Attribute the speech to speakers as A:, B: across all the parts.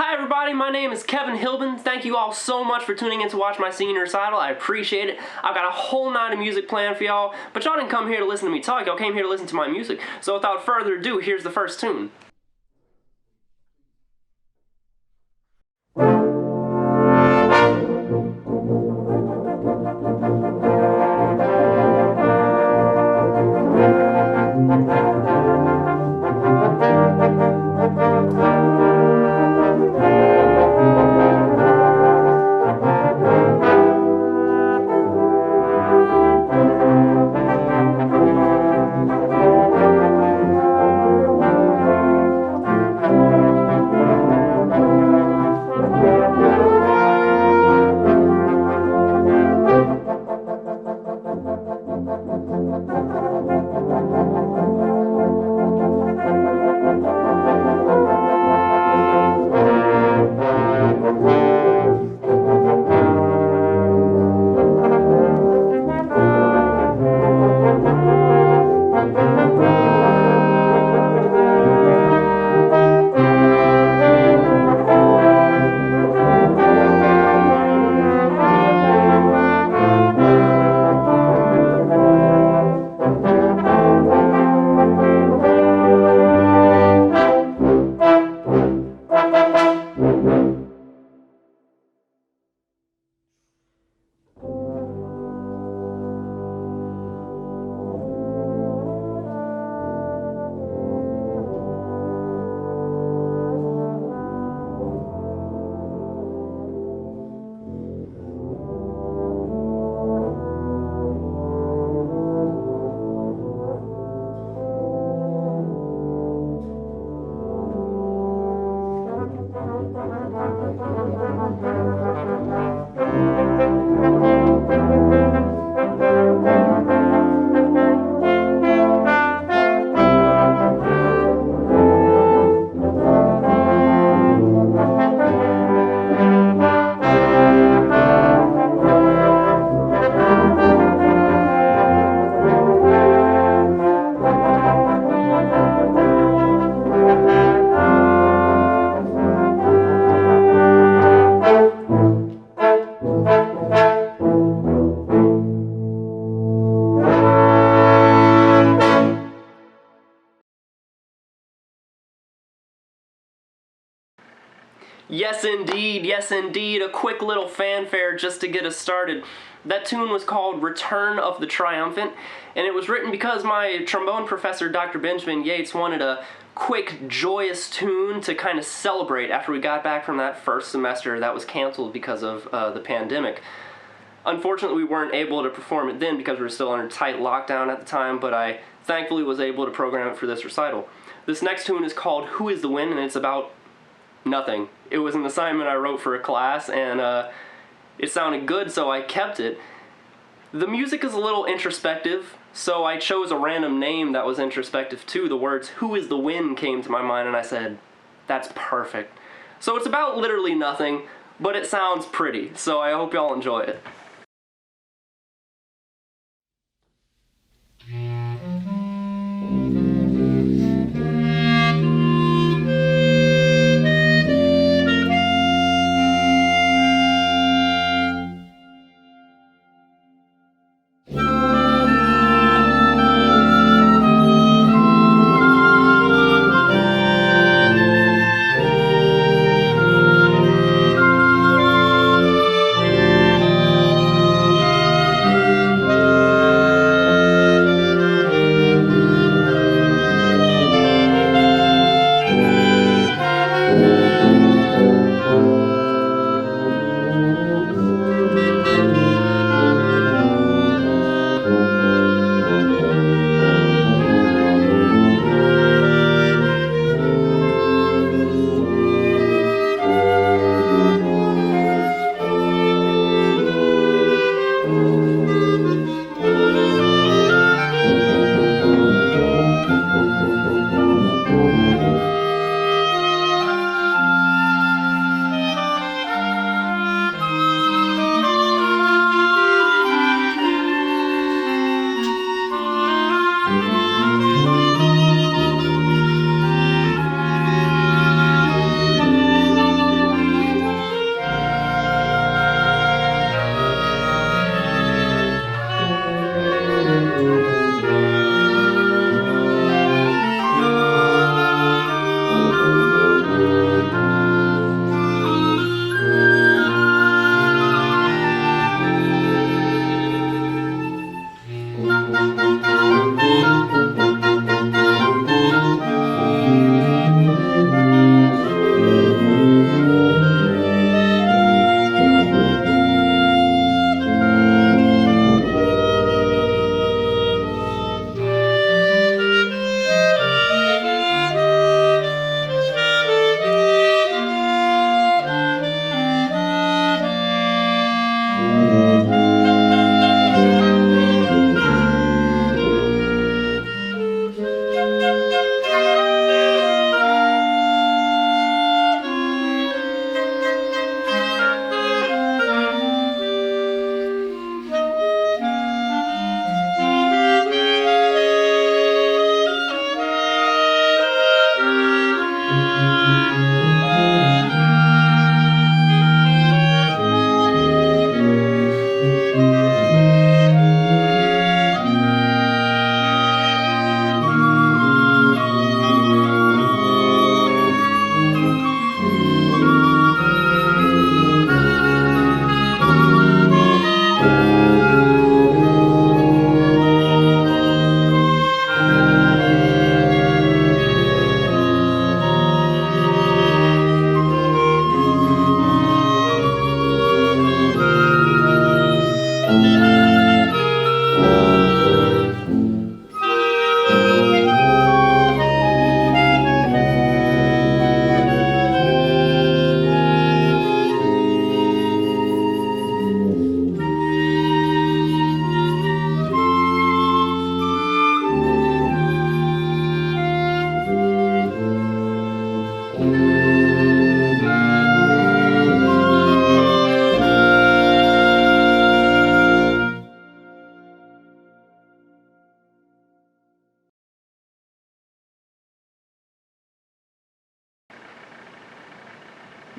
A: Hi everybody, my name is Kevin Hilbun. Thank you all so much for tuning in to watch my singing recital. I appreciate it. I've got a whole night of music planned for y'all, but y'all didn't come here to listen to me talk, y'all came here to listen to my music. So without further ado, here's the first tune. Yes indeed, a quick little fanfare just to get us started. That tune was called Return of the Triumphant, and it was written because my trombone professor, Dr. Benjamin Yates, wanted a quick, joyous tune to kind of celebrate after we got back from that first semester that was canceled because of the pandemic. Unfortunately, we weren't able to perform it then because we were still under tight lockdown at the time, but I thankfully was able to program it for this recital. This next tune is called Who is the Wind, and it's about nothing. It was an assignment I wrote for a class, and it sounded good, so I kept it. The music is a little introspective, so I chose a random name that was introspective too. The words, "Who is the wind," came to my mind, and I said, that's perfect. So it's about literally nothing, but it sounds pretty, so I hope y'all enjoy it.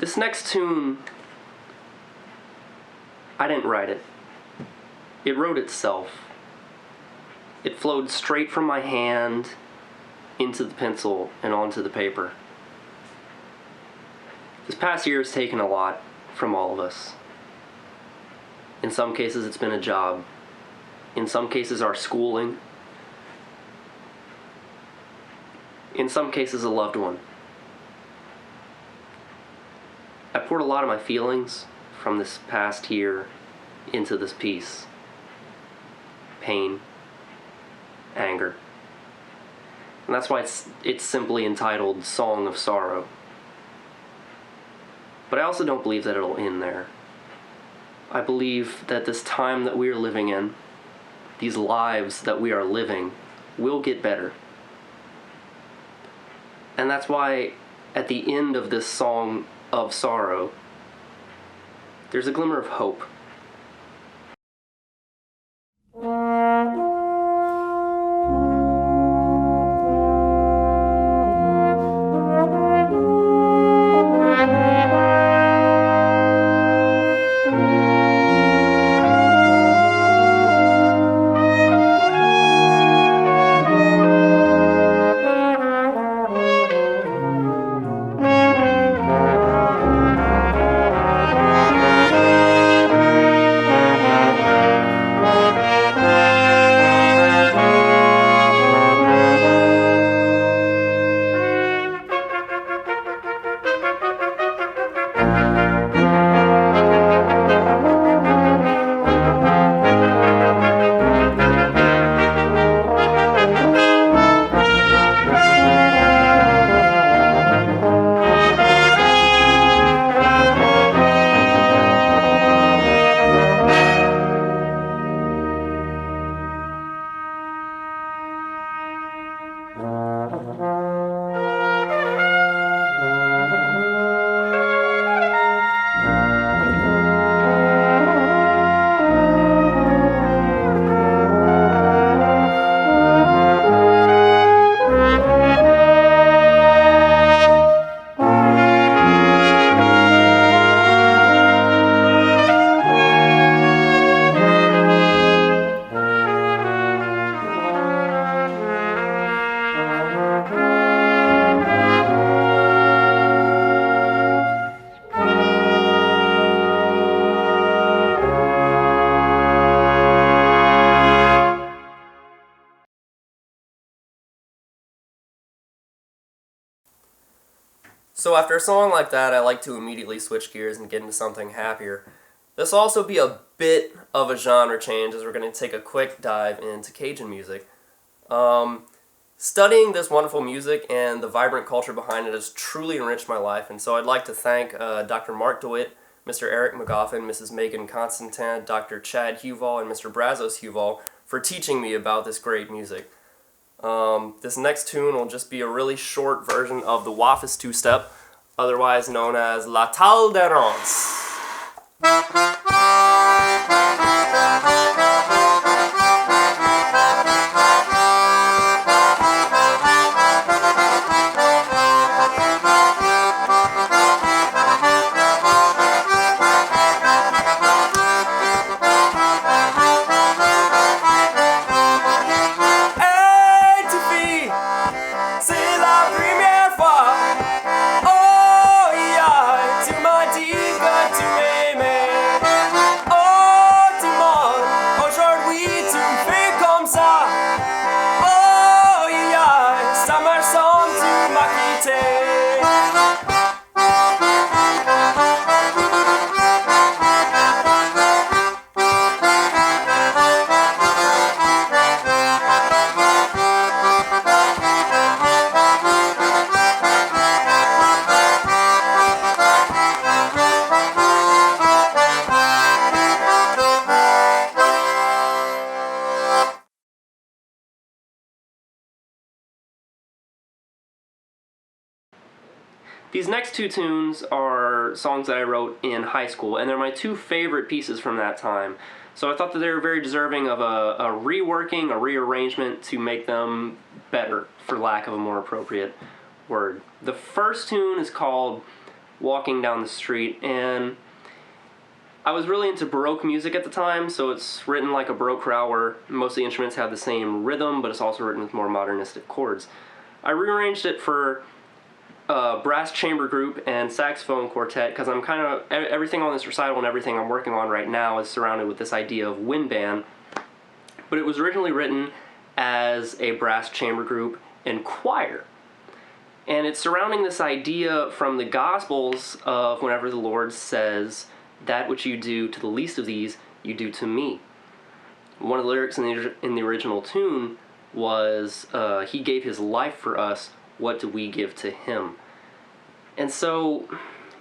A: This next tune, I didn't write it. It wrote itself. It flowed straight from my hand into the pencil and onto the paper. This past year has taken a lot from all of us. In some cases, it's been a job. In some cases, our schooling. In some cases, a loved one. I poured a lot of my feelings from this past year into this piece. Pain, anger. And that's why it's simply entitled Song of Sorrow. But I also don't believe that it'll end there. I believe that this time that we are living in, these lives that we are living, will get better. And that's why at the end of this Song of Sorrow, there's a glimmer of hope. So after a song like that, I like to immediately switch gears and get into something happier. This will also be a bit of a genre change as we're going to take a quick dive into Cajun music. Studying this wonderful music and the vibrant culture behind it has truly enriched my life, and so I'd like to thank Dr. Mark DeWitt, Mr. Eric McGoffin, Mrs. Megan Constantin, Dr. Chad Huval, and Mr. Brazos Huval for teaching me about this great music. This next tune will just be a really short version of the Wafus Two-Step, otherwise known as La Talle de Rance. These next two tunes are songs that I wrote in high school, and they're my two favorite pieces from that time. So I thought that they were very deserving of a reworking, a rearrangement to make them better, for lack of a more appropriate word. The first tune is called walking down the street, and I was really into Baroque music at the time, so it's written like a Baroque chorale where most of the instruments have the same rhythm, but it's also written with more modernistic chords. I rearranged it for brass chamber group and saxophone quartet because I'm kind of, everything on this recital and everything I'm working on right now is surrounded with this idea of wind band, but it was originally written as a brass chamber group and choir. And it's surrounding this idea from the Gospels of whenever the Lord says, "That which you do to the least of these, you do to me." One of the lyrics in the original tune was, "He gave his life for us, what do we give to him?" And so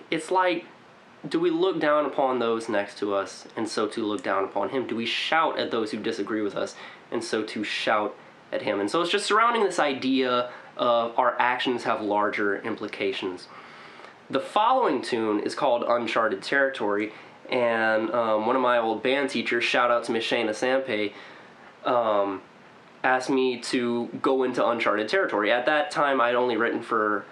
A: it's like, do we look down upon those next to us and so to look down upon him? Do we shout at those who disagree with us and so to shout at him? And so it's just surrounding this idea of our actions have larger implications. The following tune is called Uncharted Territory, and one of my old band teachers, shout out to Miss Shayna Sampe, asked me to go into Uncharted Territory. At that time, I'd only written for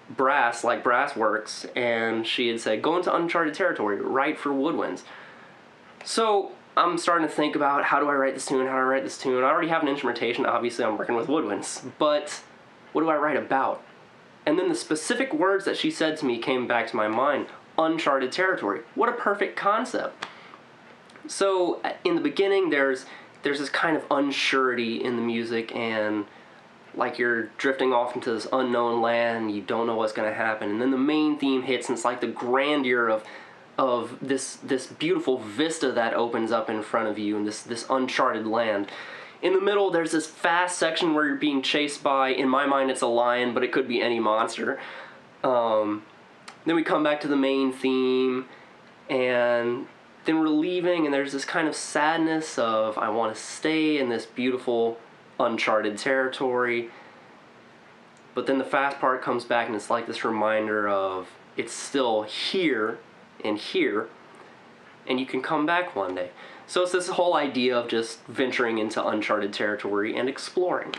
A: brass, like Brass Works, and she had said, go into Uncharted Territory, write for woodwinds. So I'm starting to think about, how do I write this tune, I already have an instrumentation, obviously I'm working with woodwinds, but what do I write about? And then the specific words that she said to me came back to my mind. Uncharted Territory. What a perfect concept. So in the beginning, there's this kind of unsurety in the music, and like you're drifting off into this unknown land, you don't know what's going to happen. And then the main theme hits, and it's like the grandeur of this beautiful vista that opens up in front of you in this uncharted land. In the middle, there's this fast section where you're being chased by, in my mind, it's a lion, but it could be any monster. Then we come back to the main theme, and then we're leaving, and there's this kind of sadness of, I want to stay in this beautiful, uncharted territory. But then the fast part comes back, and it's like this reminder of, it's still here, and you can come back one day. So it's this whole idea of just venturing into uncharted territory and exploring.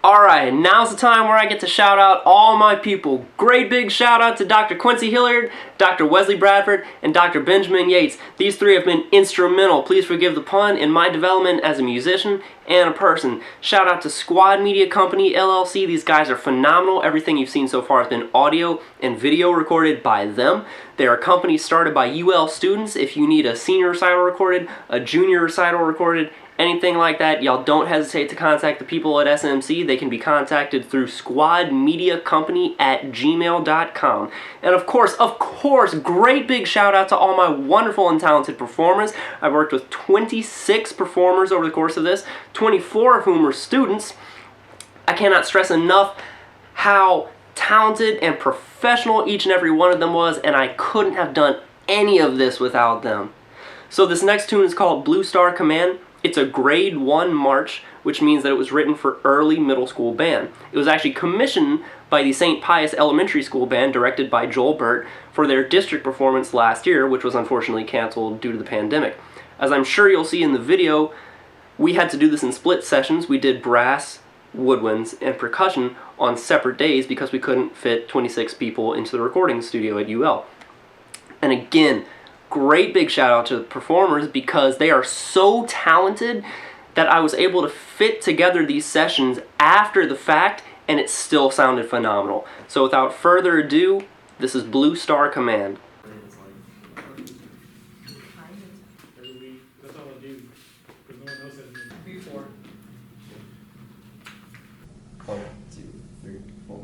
A: Alright, now's the time where I get to shout out all my people. Great big shout out to Dr. Quincy Hilliard, Dr. Wesley Bradford, and Dr. Benjamin Yates. These three have been instrumental, please forgive the pun, in my development as a musician and a person. Shout out to Squad Media Company, LLC. These guys are phenomenal. Everything you've seen so far has been audio and video recorded by them. They are a company started by UL students. If you need a senior recital recorded, a junior recital recorded, anything like that, y'all don't hesitate to contact the people at SMC. They can be contacted through squadmediacompany@gmail.com. And of course, great big shout out to all my wonderful and talented performers. I've worked with 26 performers over the course of this, 24 of whom are students. I cannot stress enough how talented and professional each and every one of them was, and I couldn't have done any of this without them. So this next tune is called Blue Star Command. It's a grade 1 march, which means that it was written for early middle school band. It was actually commissioned by the St. Pius Elementary School Band, directed by Joel Burt, for their district performance last year, which was unfortunately canceled due to the pandemic. As I'm sure you'll see in the video, we had to do this in split sessions. We did brass, woodwinds, and percussion on separate days because we couldn't fit 26 people into the recording studio at UL. And again, great big shout out to the performers because they are so talented that I was able to fit together these sessions after the fact and it still sounded phenomenal. So without further ado, this is Blue Star Command.
B: That's all I do, because no one else has me. Before.
A: 1, 2, 3, 4.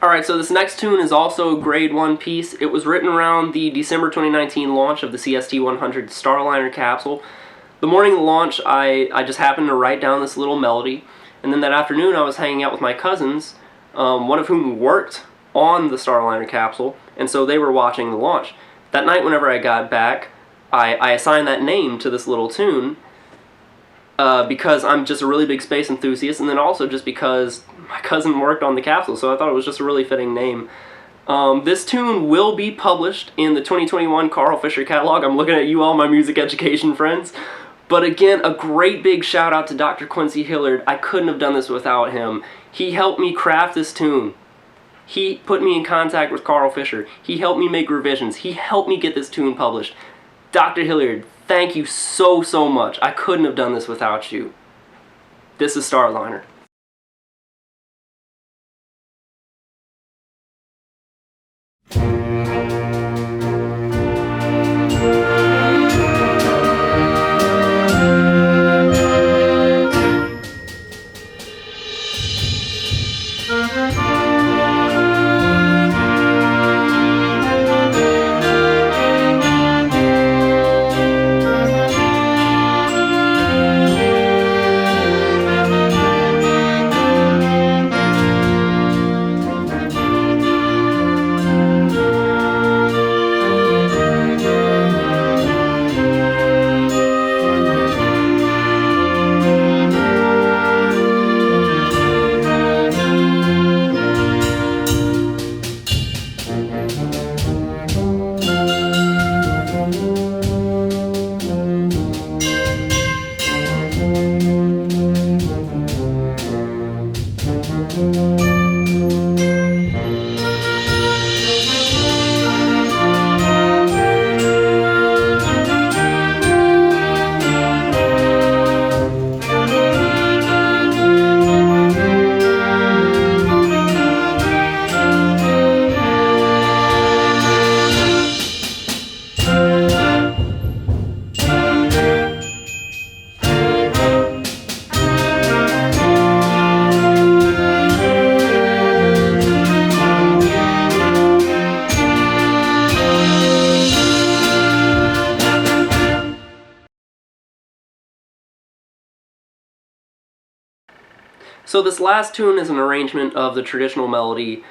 A: Alright, so this next tune is also a grade 1 piece. It was written around the December 2019 launch of the CST-100 Starliner capsule. The morning of the launch, I just happened to write down this little melody, and then that afternoon I was hanging out with my cousins, one of whom worked on the Starliner capsule, and so they were watching the launch. That night, whenever I got back, I assigned that name to this little tune, because I'm just a really big space enthusiast, and then also just because my cousin worked on the capsule, so I thought it was just a really fitting name. This tune will be published in the 2021 Carl Fisher catalog. I'm looking at you all, my music education friends. But again, a great big shout out to Dr. Quincy Hillard. I couldn't have done this without him. He helped me craft this tune. He put me in contact with Carl Fisher. He helped me make revisions. He helped me get this tune published. Dr. Hillard, thank you so much. I couldn't have done this without you. This is Starliner. So this last tune is an arrangement of the traditional melody,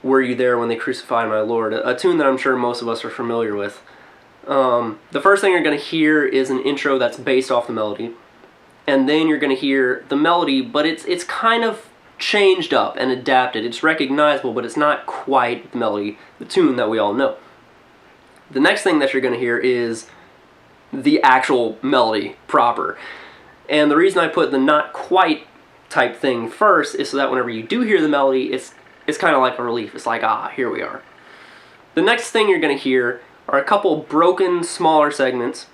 A: "Were You There When They Crucified My Lord?", a tune that I'm sure most of us are familiar with. The first thing you're going to hear is an intro that's based off the melody, and then you're going to hear the melody, but it's kind of changed up and adapted. It's recognizable, but it's not quite the melody, the tune that we all know. The next thing that you're going to hear is the actual melody proper. And the reason I put the not quite type thing first is so that whenever you do hear the melody, it's kind of like a relief. It's like, ah, here we are. The next thing you're going to hear are a couple broken, smaller segments,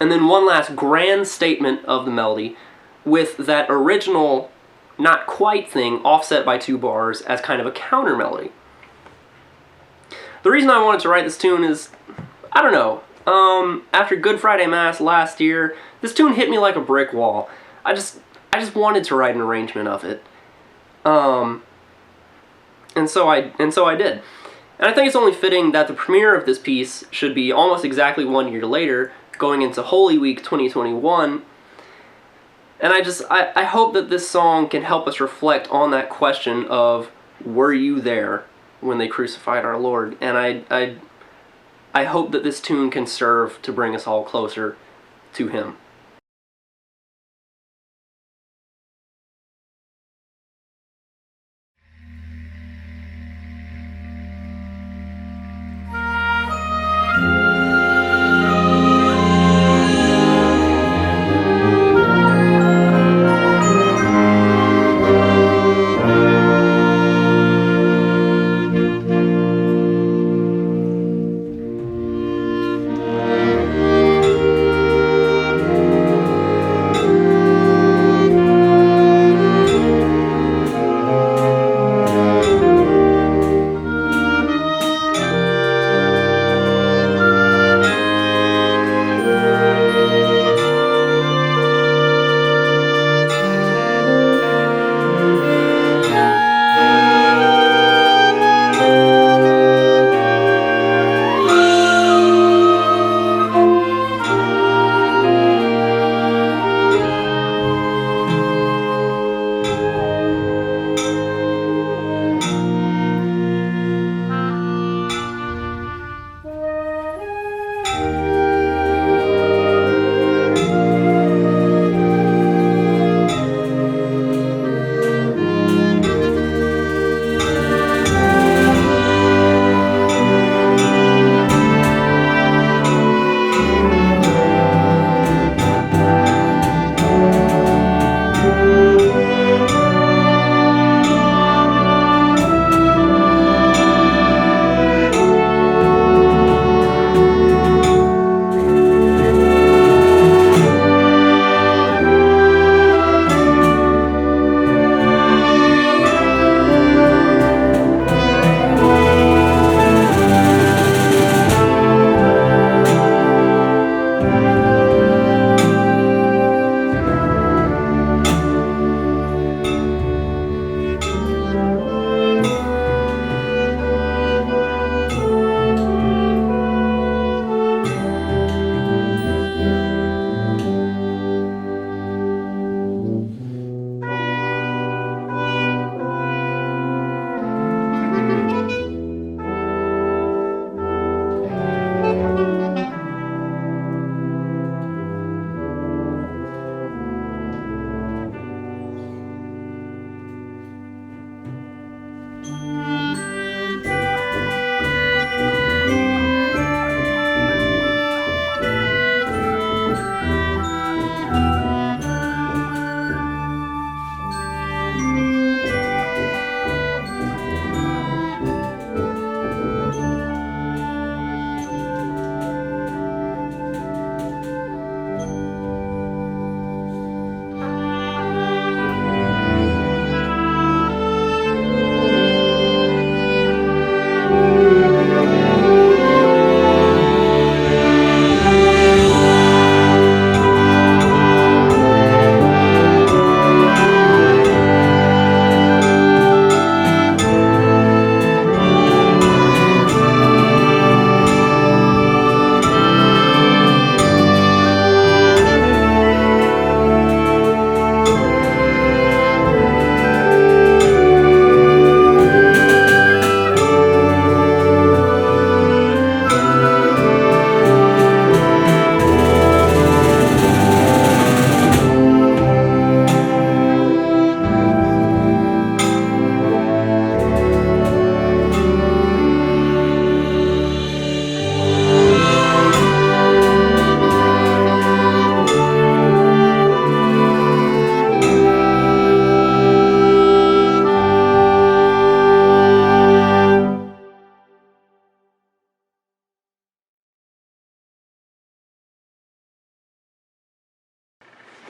A: and then one last grand statement of the melody with that original not quite thing offset by 2 bars as kind of a counter melody. The reason I wanted to write this tune is, I don't know, after Good Friday Mass last year, this tune hit me like a brick wall. I just wanted to write an arrangement of it. And so I did. And I think it's only fitting that the premiere of this piece should be almost exactly 1 year later, going into Holy Week 2021. And I hope that this song can help us reflect on that question of, were you there when they crucified our Lord? And I hope that this tune can serve to bring us all closer to Him.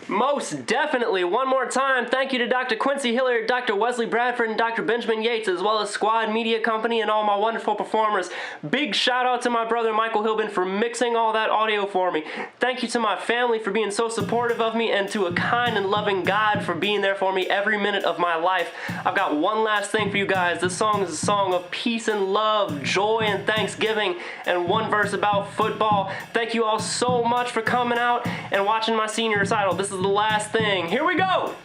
A: Most definitely. One more time, thank you to Dr. Quincy Hilliard, Dr. Wesley Bradford, and Dr. Benjamin Yates, as well as Squad Media Company and all my wonderful performers. Big shout out to my brother Michael Hilbun for mixing all that audio for me. Thank you to my family for being so supportive of me, and to a kind and loving God for being there for me every minute of my life. I've got one last thing for you guys. This song is a song of peace and love, joy and thanksgiving, and one verse about football. Thank you all so much for coming out and watching my senior recital. This is the last thing. Here we go!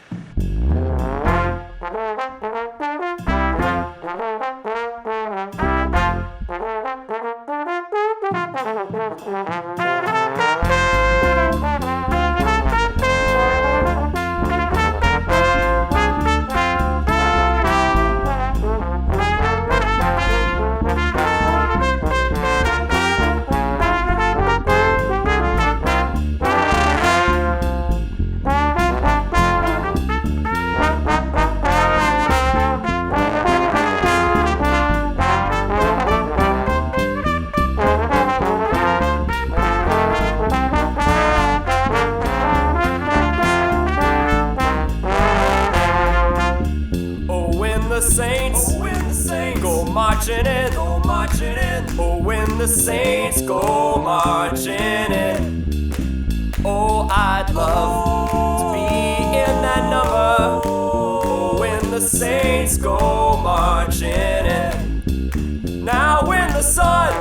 A: The Saints go marching in. Oh, I'd love to be in that number. Oh, when the Saints go marching in. Now when the sun,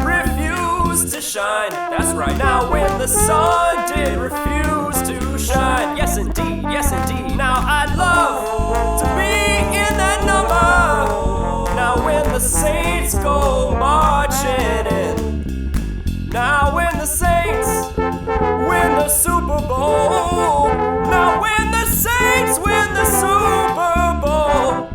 A: refused to shine. That's right. Now when the sun did refuse to shine. Yes indeed, yes indeed. Now I'd love to be in that number. Now when the Saints go marching in. Now when the Saints win the Super Bowl. Now when the Saints win the Super Bowl.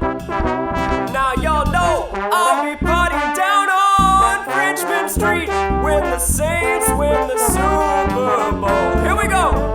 A: Now y'all know I'll be partying down on Frenchman Street when the Saints win the Super Bowl. Here we go!